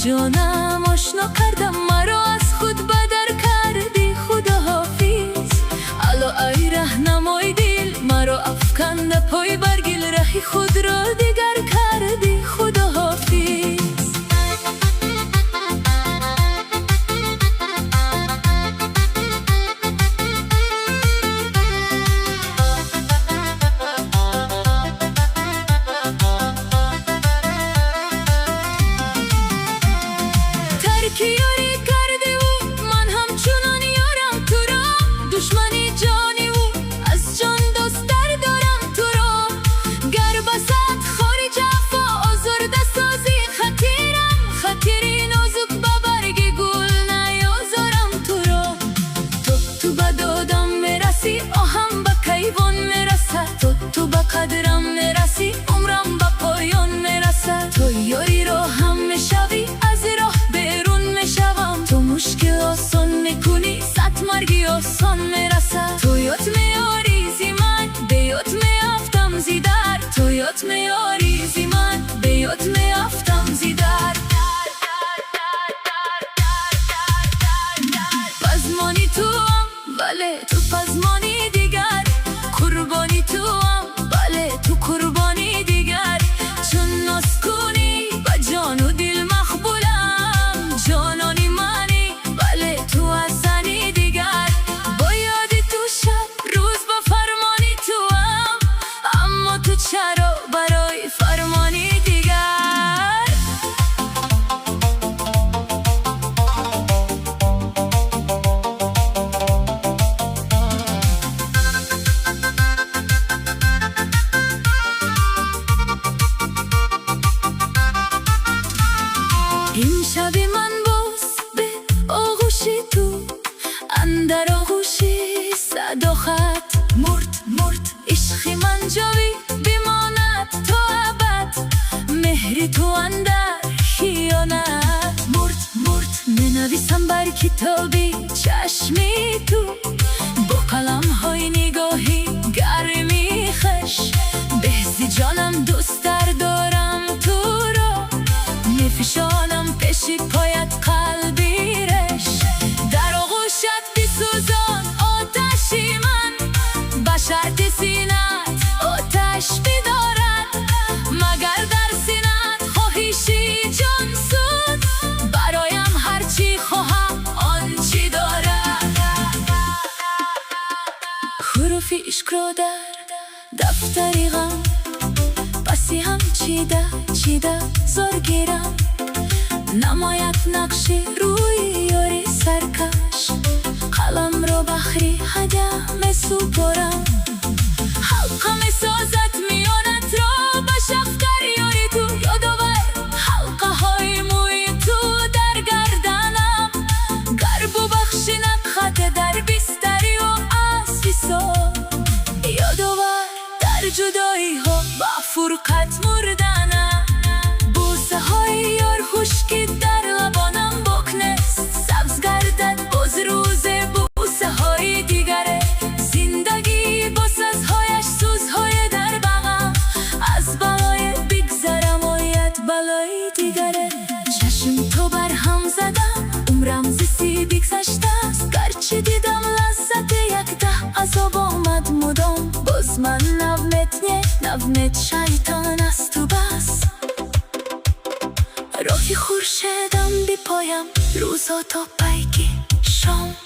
جانم آشنا کردم، مرا از خود بدر کردی خداحافظ. الا ای رهنمای دل، مرا افکنده پای برگل، رهی خود را دیگر کردی خداحافظ. یاری کرده و من همچنان یارم تو را، دشمنی جانی و از جان دوستر دارم تو را. گر بسات خاری جفا آزرده سازی خطیرم، خطیری نازک به برگ گل نیازارم تو را. تو به دادم میرسی، آهم به کیوان میرسه، تو به قدرم میرسی، عمرم به پایان میرسه. تو یاری را هم میشوی، از راه تو مشکل آسان میکنی، صد مرگی آسان میرسه. تو یاد میاری زی من، به یاد میافتم زی در، تو یاد میاری زی من، به یاد میافتم زی در. پزمانی تو هم، بله تو پزمانی دیگر، قربانی تو هم، بله تو قربانی دیگر. چون ناز کنی به جان و دل مقبولم، جانانی منی، بله تو حسنی دیگر. با یادی تو شب روز با فرمانی تو هم، اما تو چرا برای فرمانی دیگر؟ این شب من باز به آغوشی تو، اندر آغوشی صد و خط مرد عشق من جاوی بماند تا ابد، مهری تو اندر خیانت مرد مینویسم بر کتابی چشمی تو، با قلم های نگاهی گرمی خش. بهزی جانم دوست دارم تو را، میفشانم پیش پایت قلبی رش. در آغوشت بسوزان آتشی من، به شرط سینت آتش بدارد. مگر در سینت خواهیشی جان سود، برایم هرچی خواهم آنچی دارد. حروف عشق را در دفتری غم، پسی هم چیده زار گیرم. نماید نقشی روی یاری سرکش، قلم را بخری هده می سپارم. حلقه می سازد میانت را به شفتر یاری تو، یادآور حلقه های موی تو در گردنم. گر ببخشیند خط در بستری و از وصال، یادآور در جدایی ها با فرقت مردنم. بوسه های یار خشکی در لبانم بکنست، سبز گردد باز روز بوسه های دیگره. زندگی با سازهایش سوزهای در بغم، از بلای بگذرم آید بلای دیگره. چشم تو بر هم زدم، عمرم زیستی بگذشته است. گرچه دیدم لذت یک ده عذاب آمد مدام، باز من نومت شیطان است و بس. راهی خورشیدم بی پایم، روزا تا پیکی شام.